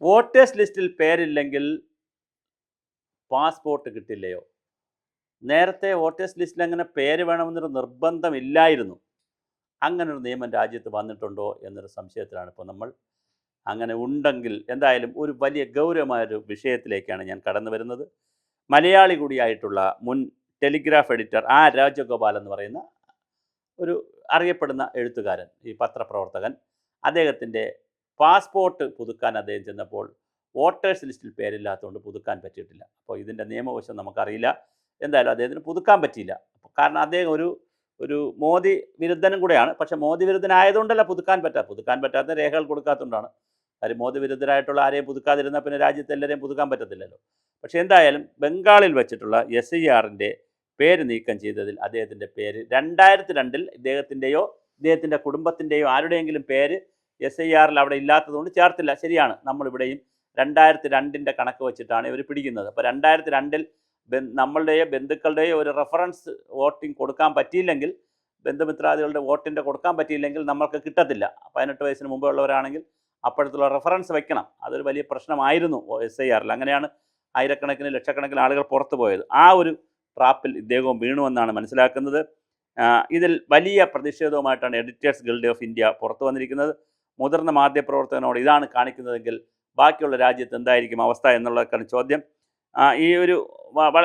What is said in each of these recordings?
Voters ലിസ്റ്റിൽ പേരില്ലെങ്കിൽ passport കിട്ടില്ലയോ? നേരത്തെ voters ലിസ്റ്റിൽ അങ്ങനെ പേര് വേണമെന്നൊരു നിർബന്ധമില്ലായിരുന്നു. അങ്ങനൊരു നിയമം രാജ്യത്ത് വന്നിട്ടുണ്ടോ എന്നൊരു സംശയത്തിലാണ് ഇപ്പോൾ നമ്മൾ. അങ്ങനെ ഉണ്ടെങ്കിൽ എന്തായാലും ഒരു വലിയ ഗൗരവമായൊരു വിഷയത്തിലേക്കാണ് ഞാൻ കടന്നു വരുന്നത്. മലയാളി കൂടിയായിട്ടുള്ള മുൻ ടെലിഗ്രാഫ് എഡിറ്റർ രാജഗോപാൽ എന്ന് പറയുന്ന ഒരു അറിയപ്പെടുന്ന എഴുത്തുകാരൻ, ഈ പത്രപ്രവർത്തകൻ, അദ്ദേഹത്തിൻ്റെ പാസ്പോർട്ട് പുതുക്കാൻ അദ്ദേഹം ചെന്നപ്പോൾ വോട്ടേഴ്സ് ലിസ്റ്റിൽ പേരില്ലാത്തതുകൊണ്ട് പുതുക്കാൻ പറ്റിയിട്ടില്ല. അപ്പോൾ ഇതിൻ്റെ നിയമവശം നമുക്കറിയില്ല. എന്തായാലും അദ്ദേഹത്തിന് പുതുക്കാൻ പറ്റിയില്ല. കാരണം അദ്ദേഹം ഒരു മോദി വിരുദ്ധനും കൂടെയാണ്. പക്ഷേ മോദി വിരുദ്ധനായതുകൊണ്ടല്ല പുതുക്കാൻ പറ്റാത്ത രേഖകൾ കൊടുക്കാത്തതുകൊണ്ടാണ്. കാര്യം മോദി വിരുദ്ധരായിട്ടുള്ള ആരെയും പുതുക്കാതിരുന്നാൽ പിന്നെ രാജ്യത്ത് എല്ലാവരെയും പുതുക്കാൻ പറ്റത്തില്ലല്ലോ. പക്ഷേ എന്തായാലും ബംഗാളിൽ വെച്ചിട്ടുള്ള SIRൻ്റെ പേര് നീക്കം ചെയ്തതിൽ അദ്ദേഹത്തിൻ്റെ പേര് 2002 ഇദ്ദേഹത്തിൻ്റെയോ ഇദ്ദേഹത്തിൻ്റെ കുടുംബത്തിൻ്റെയോ ആരുടെയെങ്കിലും പേര് SIRൽ അവിടെ ഇല്ലാത്തതുകൊണ്ട് ചേർത്തില്ല. ശരിയാണ്, നമ്മളിവിടെയും 2002 കണക്ക് വെച്ചിട്ടാണ് ഇവർ പിടിക്കുന്നത്. അപ്പോൾ 2002 നമ്മളുടെയോ ബന്ധുക്കളുടെയോ ഒരു റെഫറൻസ് വോട്ടിംഗ് കൊടുക്കാൻ പറ്റിയില്ലെങ്കിൽ, ബന്ധുമിത്രാദികളുടെ വോട്ടിൻ്റെ കൊടുക്കാൻ പറ്റിയില്ലെങ്കിൽ നമ്മൾക്ക് കിട്ടത്തില്ല. 18 വയസ്സിന് മുമ്പേ ഉള്ളവരാണെങ്കിൽ അപ്പോഴത്തുള്ള റെഫറൻസ് വയ്ക്കണം. അതൊരു വലിയ പ്രശ്നമായിരുന്നു SIRൽ. അങ്ങനെയാണ് ആയിരക്കണക്കിന് ലക്ഷക്കണക്കിന് ആളുകൾ പുറത്തു പോയത്. ആ ഒരു ട്രാപ്പിൽ ഇദ്ദേഹവും വീണുവെന്നാണ് മനസ്സിലാക്കുന്നത്. ഇതിൽ വലിയ പ്രതിഷേധവുമായിട്ടാണ് എഡിറ്റേഴ്സ് ഗിൽഡ് ഓഫ് ഇന്ത്യ പുറത്തു വന്നിരിക്കുന്നത്. മുതിർന്ന മാധ്യമപ്രവർത്തകനോട് ഇതാണ് കാണിക്കുന്നതെങ്കിൽ ബാക്കിയുള്ള രാജ്യത്ത് എന്തായിരിക്കും അവസ്ഥ എന്നുള്ളതൊക്കെയാണ് ചോദ്യം. ഈ ഒരു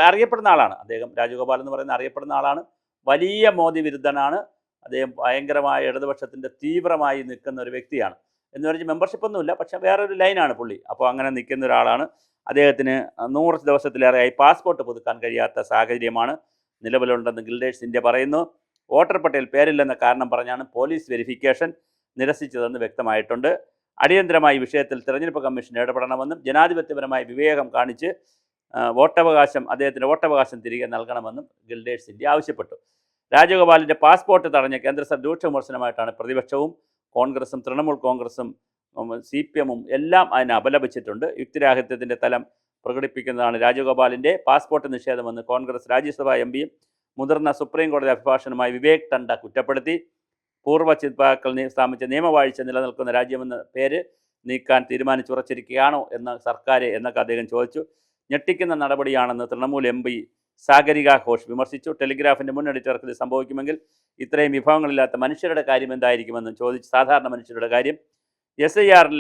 അറിയപ്പെടുന്ന ആളാണ് അദ്ദേഹം, രാജഗോപാൽ എന്ന് പറയുന്ന അറിയപ്പെടുന്ന ആളാണ്. വലിയ മോദി വിരുദ്ധനാണ് അദ്ദേഹം. ഭയങ്കരമായ ഇടതുപക്ഷത്തിൻ്റെ തീവ്രമായി നിൽക്കുന്ന ഒരു വ്യക്തിയാണ്. എന്ന് പറഞ്ഞാൽ മെമ്പർഷിപ്പൊന്നുമില്ല, പക്ഷേ വേറൊരു ലൈനാണ് പുള്ളി. അപ്പോൾ അങ്ങനെ നിൽക്കുന്ന ഒരാളാണ്. അദ്ദേഹത്തിന് 100 ദിവസത്തിലേറെയായി പാസ്പോർട്ട് പുതുക്കാൻ കഴിയാത്ത സാഹചര്യമാണ് നിലവിലുണ്ടെന്ന് ഗിൽഡേഴ്സ് ഇന്ത്യ പറയുന്നു. വോട്ടർ പട്ടികയിൽ പേരില്ലെന്ന കാരണം പറഞ്ഞാണ് പോലീസ് വെരിഫിക്കേഷൻ നിരസിച്ചതെന്ന് വ്യക്തമായിട്ടുണ്ട്. അടിയന്തരമായി വിഷയത്തിൽ തിരഞ്ഞെടുപ്പ് കമ്മീഷൻ ഇടപെടണമെന്നും ജനാധിപത്യപരമായ വിവേകം കാണിച്ച് അദ്ദേഹത്തിൻ്റെ വോട്ടവകാശം തിരികെ നൽകണമെന്നും ഗിൽഡേഴ്സ് ഇന്ത്യ ആവശ്യപ്പെട്ടു. രാജഗോപാലിൻ്റെ പാസ്പോർട്ട് തടഞ്ഞ കേന്ദ്ര സർക്കാർ രൂക്ഷ വിമർശനമായിട്ടാണ് പ്രതിപക്ഷവും കോൺഗ്രസും തൃണമൂൽ കോൺഗ്രസും CPMും എല്ലാം അതിനെ അപലപിച്ചിട്ടുണ്ട്. യുക്തിരാഹിത്യത്തിൻ്റെ തലം പ്രകടിപ്പിക്കുന്നതാണ് രാജഗോപാലിൻ്റെ പാസ്പോർട്ട് നിഷേധമെന്ന് കോൺഗ്രസ് രാജ്യസഭാ MPയും മുതിർന്ന സുപ്രീം കോടതി അഭിഭാഷകനുമായ വിവേക് ടണ്ട കുറ്റപ്പെടുത്തി. പൂർവ്വ ചിന്താക്കൾ സ്ഥാപിച്ച നിയമവാഴ്ച നിലനിൽക്കുന്ന രാജ്യമെന്ന പേര് നീക്കാൻ തീരുമാനിച്ചുറച്ചിരിക്കുകയാണോ എന്ന് സർക്കാർ എന്നൊക്കെ അദ്ദേഹം ചോദിച്ചു. ഞെട്ടിക്കുന്ന നടപടിയാണെന്ന് തൃണമൂൽ MP സാഗരിക ഘോഷ് വിമർശിച്ചു. ടെലിഗ്രാഫിൻ്റെ മുൻ എഡിറ്റർക്ക് ഇത് സംഭവിക്കുമെങ്കിൽ ഇത്രയും വിഭവങ്ങളില്ലാത്ത മനുഷ്യരുടെ കാര്യം എന്തായിരിക്കുമെന്നും ചോദിച്ചു. സാധാരണ മനുഷ്യരുടെ കാര്യം. SIRൽ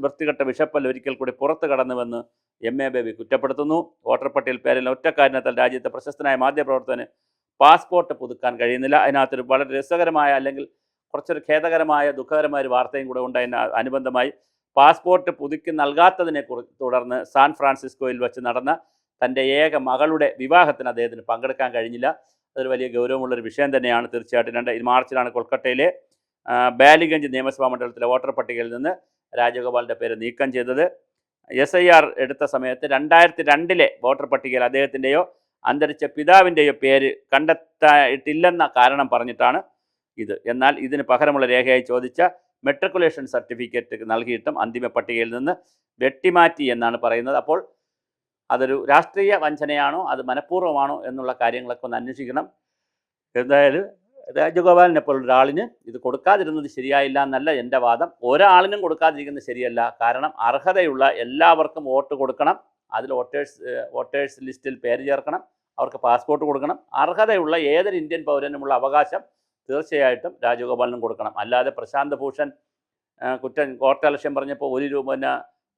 വൃത്തികെട്ട വിഷപ്പൽ ഒരിക്കൽ കൂടി പുറത്തു കടന്നുവെന്ന് MA ബേബി കുറ്റപ്പെടുത്തുന്നു. വോട്ടർ പട്ടികയിൽ പേരിൽ ഒറ്റ കാരണത്താൽ രാജ്യത്തെ പ്രശസ്തനായ മാധ്യമപ്രവർത്തകന് പാസ്പോർട്ട് പുതുക്കാൻ കഴിയുന്നില്ല. അതിനകത്തൊരു വളരെ രസകരമായ, അല്ലെങ്കിൽ കുറച്ചൊരു ഖേദകരമായ ദുഃഖകരമായ ഒരു വാർത്തയും കൂടെ ഉണ്ട്. അനുബന്ധമായി പാസ്പോർട്ട് പുതുക്കി നൽകാത്തതിനെ തുടർന്ന് സാൻ ഫ്രാൻസിസ്കോയിൽ വെച്ച് നടന്ന തൻ്റെ ഏക മകളുടെ വിവാഹത്തിന് അദ്ദേഹത്തിന് പങ്കെടുക്കാൻ കഴിഞ്ഞില്ല. അതൊരു വലിയ ഗൗരവമുള്ളൊരു വിഷയം തന്നെയാണ്. തീർച്ചയായിട്ടും മാർച്ചിലാണ് കൊൽക്കത്തയിലെ ബാലിഗഞ്ച് നിയമസഭാ മണ്ഡലത്തിലെ വോട്ടർ പട്ടികയിൽ നിന്ന് രാജഗോപാലിൻ്റെ പേര് നീക്കം ചെയ്തത്. SIR എടുത്ത സമയത്ത് 2002 വോട്ടർ പട്ടികയിൽ അദ്ദേഹത്തിൻ്റെയോ അന്തരിച്ച പിതാവിൻ്റെയോ പേര് കണ്ടെത്തിയിട്ടില്ലെന്ന കാരണം പറഞ്ഞിട്ടാണ് ഇത്. എന്നാൽ ഇതിന് പകരമുള്ള രേഖയായി ചോദിച്ച മെട്രിക്കുലേഷൻ സർട്ടിഫിക്കറ്റ് നൽകിയിട്ടും അന്തിമ പട്ടികയിൽ നിന്ന് വെട്ടിമാറ്റി എന്നാണ് പറയുന്നത്. അപ്പോൾ അതൊരു രാഷ്ട്രീയ വഞ്ചനയാണോ, അത് മനഃപൂർവ്വമാണോ എന്നുള്ള കാര്യങ്ങളൊക്കെ ഒന്ന് അന്വേഷിക്കണം. എന്തായാലും രാജഗോപാലിനെ പോലുള്ള ഒരാളിന് ഇത് കൊടുക്കാതിരുന്നത് ശരിയായില്ല എന്നല്ല എൻ്റെ വാദം. ഒരാളിനും കൊടുക്കാതിരിക്കുന്നത് ശരിയല്ല. കാരണം അർഹതയുള്ള എല്ലാവർക്കും വോട്ട് കൊടുക്കണം. അതിൽ വോട്ടേഴ്സ് ലിസ്റ്റിൽ പേര് ചേർക്കണം. അവർക്ക് പാസ്പോർട്ട് കൊടുക്കണം. അർഹതയുള്ള ഏതൊരു ഇന്ത്യൻ പൗരനുമുള്ള അവകാശം തീർച്ചയായിട്ടും രാജഗോപാലിനും കൊടുക്കണം. അല്ലാതെ പ്രശാന്ത് ഭൂഷൺ കോർട്ടലക്ഷ്യം പറഞ്ഞപ്പോൾ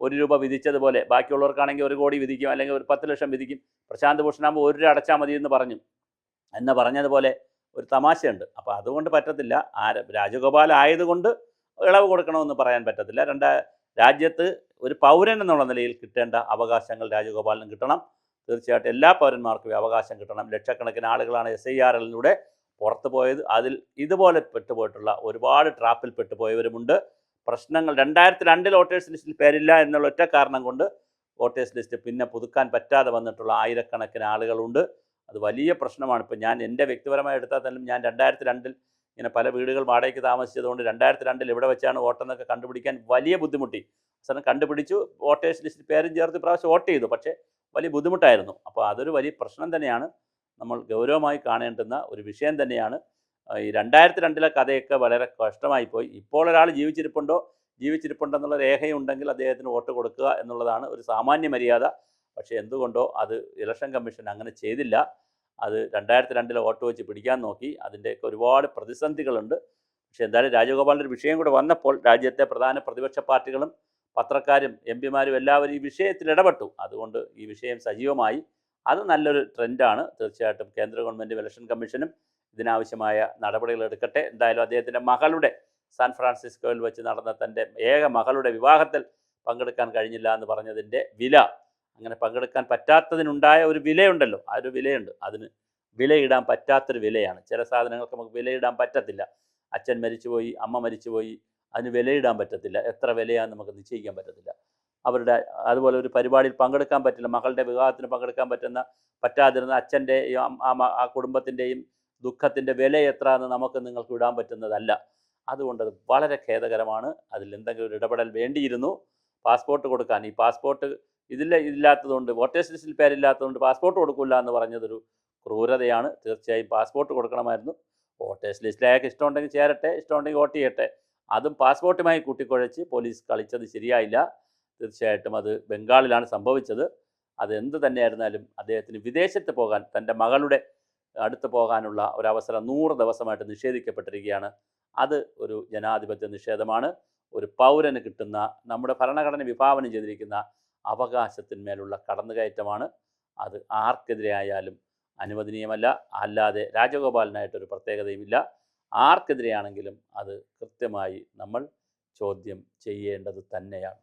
1 രൂപ വിധിച്ചതുപോലെ ബാക്കിയുള്ളവർക്കാണെങ്കിൽ 1 കോടി വിധിക്കും, അല്ലെങ്കിൽ 10 ലക്ഷം വിധിക്കും. പ്രശാന്ത് ഭൂഷണാകുമ്പോൾ 1 രൂപ അടച്ചാൽ മതി എന്ന് പറഞ്ഞതുപോലെ ഒരു തമാശയുണ്ട്. അപ്പോൾ അതുകൊണ്ട് പറ്റത്തില്ല. രാജഗോപാൽ ആയതുകൊണ്ട് ഇളവ് കൊടുക്കണമെന്ന് പറയാൻ പറ്റത്തില്ല. രാജ്യത്ത് ഒരു പൗരൻ എന്നുള്ള നിലയിൽ കിട്ടേണ്ട അവകാശങ്ങൾ രാജഗോപാലിനും കിട്ടണം. തീർച്ചയായിട്ടും എല്ലാ പൗരന്മാർക്കും അവകാശം കിട്ടണം. ലക്ഷക്കണക്കിന് ആളുകളാണ് SIRലിലൂടെ പുറത്തു പോയത്. അതിൽ ഇതുപോലെ പെട്ടുപോയിട്ടുള്ള ഒരുപാട് ട്രാപ്പിൽ പെട്ടുപോയവരുമുണ്ട്. പ്രശ്നങ്ങൾ 2002 വോട്ടേഴ്സ് ലിസ്റ്റിൽ പേരില്ല എന്നുള്ള ഒറ്റ കാരണം കൊണ്ട് വോട്ടേഴ്സ് ലിസ്റ്റ് പിന്നെ പുതുക്കാൻ പറ്റാതെ വന്നിട്ടുള്ള ആയിരക്കണക്കിന് ആളുകളുണ്ട്. അത് വലിയ പ്രശ്നമാണ്. ഇപ്പോൾ ഞാൻ എൻ്റെ വ്യക്തിപരമായി എടുത്താൽ തന്നെ ഞാൻ 2002 ഇങ്ങനെ പല വീടുകൾ വാടകയ്ക്ക് താമസിച്ചതുകൊണ്ട് 2002 ഇവിടെ വെച്ചാണ് വോട്ടെന്നൊക്കെ കണ്ടുപിടിക്കാൻ വലിയ ബുദ്ധിമുട്ടി. അവസാനം കണ്ടുപിടിച്ചു. വോട്ടേഴ്സ് ലിസ്റ്റിൽ പേരും ചേർത്ത് പ്രാവശ്യം വോട്ട് ചെയ്തു. പക്ഷേ വലിയ ബുദ്ധിമുട്ടായിരുന്നു. അപ്പോൾ അതൊരു വലിയ പ്രശ്നം തന്നെയാണ്. നമ്മൾ ഗൗരവമായി കാണേണ്ടുന്ന ഒരു വിഷയം തന്നെയാണ്. ഈ 2002 കഥയൊക്കെ വളരെ കഷ്ടമായിപ്പോയി. ഇപ്പോൾ ഒരാൾ ജീവിച്ചിരിപ്പുണ്ടോ ജീവിച്ചിരിപ്പുണ്ടെന്നുള്ള രേഖയുണ്ടെങ്കിൽ അദ്ദേഹത്തിന് വോട്ട് കൊടുക്കുക എന്നുള്ളതാണ് ഒരു സാമാന്യ മര്യാദ. പക്ഷേ എന്തുകൊണ്ടോ അത് ഇലക്ഷൻ കമ്മീഷൻ അങ്ങനെ ചെയ്തില്ല. അത് 2002 വോട്ട് വെച്ച് പിടിക്കാൻ നോക്കി. അതിൻ്റെയൊക്കെ ഒരുപാട് പ്രതിസന്ധികളുണ്ട്. പക്ഷേ എന്തായാലും രാജഗോപാലിൻ്റെ ഒരു വിഷയം കൂടെ വന്നപ്പോൾ രാജ്യത്തെ പ്രധാന പ്രതിപക്ഷ പാർട്ടികളും പത്രക്കാരും എം പിമാരും എല്ലാവരും ഈ വിഷയത്തിൽ ഇടപെട്ടു. അതുകൊണ്ട് ഈ വിഷയം സജീവമായി. അത് നല്ലൊരു ട്രെൻഡാണ്. തീർച്ചയായിട്ടും കേന്ദ്ര ഗവൺമെൻറ്റും ഇലക്ഷൻ കമ്മീഷനും ഇതിനാവശ്യമായ നടപടികൾ എടുക്കട്ടെ. എന്തായാലും അദ്ദേഹത്തിൻ്റെ മകളുടെ സാൻ ഫ്രാൻസിസ്കോയിൽ വെച്ച് നടന്ന തൻ്റെ ഏക മകളുടെ വിവാഹത്തിൽ പങ്കെടുക്കാൻ കഴിഞ്ഞില്ല എന്ന് പറഞ്ഞതിൻ്റെ വില, അങ്ങനെ പങ്കെടുക്കാൻ പറ്റാത്തതിനുണ്ടായ ഒരു വിലയുണ്ടല്ലോ, ആ ഒരു വിലയുണ്ട്. അതിന് വിലയിടാൻ പറ്റാത്തൊരു വിലയാണ്. ചില സാധനങ്ങൾക്ക് നമുക്ക് വിലയിടാൻ പറ്റത്തില്ല. അച്ഛൻ മരിച്ചുപോയി, അമ്മ മരിച്ചുപോയി, അതിന് വിലയിടാൻ പറ്റത്തില്ല. എത്ര വിലയാണെന്ന് നമുക്ക് നിശ്ചയിക്കാൻ പറ്റത്തില്ല. അവരുടെ അതുപോലെ ഒരു പരിപാടിയിൽ പങ്കെടുക്കാൻ പറ്റില്ല. മകളുടെ വിവാഹത്തിന് പങ്കെടുക്കാൻ പറ്റാതിരുന്ന അച്ഛൻ്റെയും ആ കുടുംബത്തിൻ്റെയും ദുഃഖത്തിൻ്റെ വില എത്ര എന്ന് നമുക്ക് നിങ്ങൾക്ക് വിടാൻ പറ്റുന്നതല്ല. അതുകൊണ്ട് അത് വളരെ ഖേദകരമാണ്. അതിൽ എന്തെങ്കിലും ഒരു ഇടപെടൽ വേണ്ടിയിരുന്നു. പാസ്പോർട്ട് കൊടുക്കാൻ, ഈ പാസ്പോർട്ട് ഇല്ലാത്തതുകൊണ്ട്, വോട്ടേഴ്സ് ലിസ്റ്റിൽ പേരില്ലാത്തതുകൊണ്ട് പാസ്പോർട്ട് കൊടുക്കില്ല എന്ന് പറഞ്ഞതൊരു ക്രൂരതയാണ്. തീർച്ചയായും പാസ്പോർട്ട് കൊടുക്കണമായിരുന്നു. വോട്ടേഴ്സ് ലിസ്റ്റിൽ അയാൾക്ക് ഇഷ്ടമുണ്ടെങ്കിൽ ചേരട്ടെ, ഇഷ്ടമുണ്ടെങ്കിൽ വോട്ട് ചെയ്യട്ടെ. അതും പാസ്പോർട്ടുമായി കൂട്ടിക്കുഴച്ച് പോലീസ് കളിച്ചത് ശരിയായില്ല. തീർച്ചയായിട്ടും അത് ബംഗാളിലാണ് സംഭവിച്ചത്. അതെന്ത് തന്നെയായിരുന്നാലും അദ്ദേഹത്തിന് വിദേശത്ത് പോകാൻ, തൻ്റെ മകളുടെ അടുത്ത് പോകാനുള്ള ഒരവസരം 100 ദിവസമായിട്ട് നിഷേധിക്കപ്പെട്ടിരിക്കുകയാണ്. അത് ഒരു ജനാധിപത്യ നിഷേധമാണ്. ഒരു പൗരന് കിട്ടുന്ന, നമ്മുടെ ഭരണഘടന വിഭാവനം ചെയ്തിരിക്കുന്ന അവകാശത്തിന്മേലുള്ള കടന്നുകയറ്റമാണ്. അത് ആർക്കെതിരെ ആയാലും അനുവദനീയമല്ല. അല്ലാതെ രാജഗോപാലിനായിട്ടൊരു പ്രത്യേകതയുമില്ല. ആർക്കെതിരെയാണെങ്കിലും അത് കൃത്യമായി നമ്മൾ ചോദ്യം ചെയ്യേണ്ടത് തന്നെയാണ്.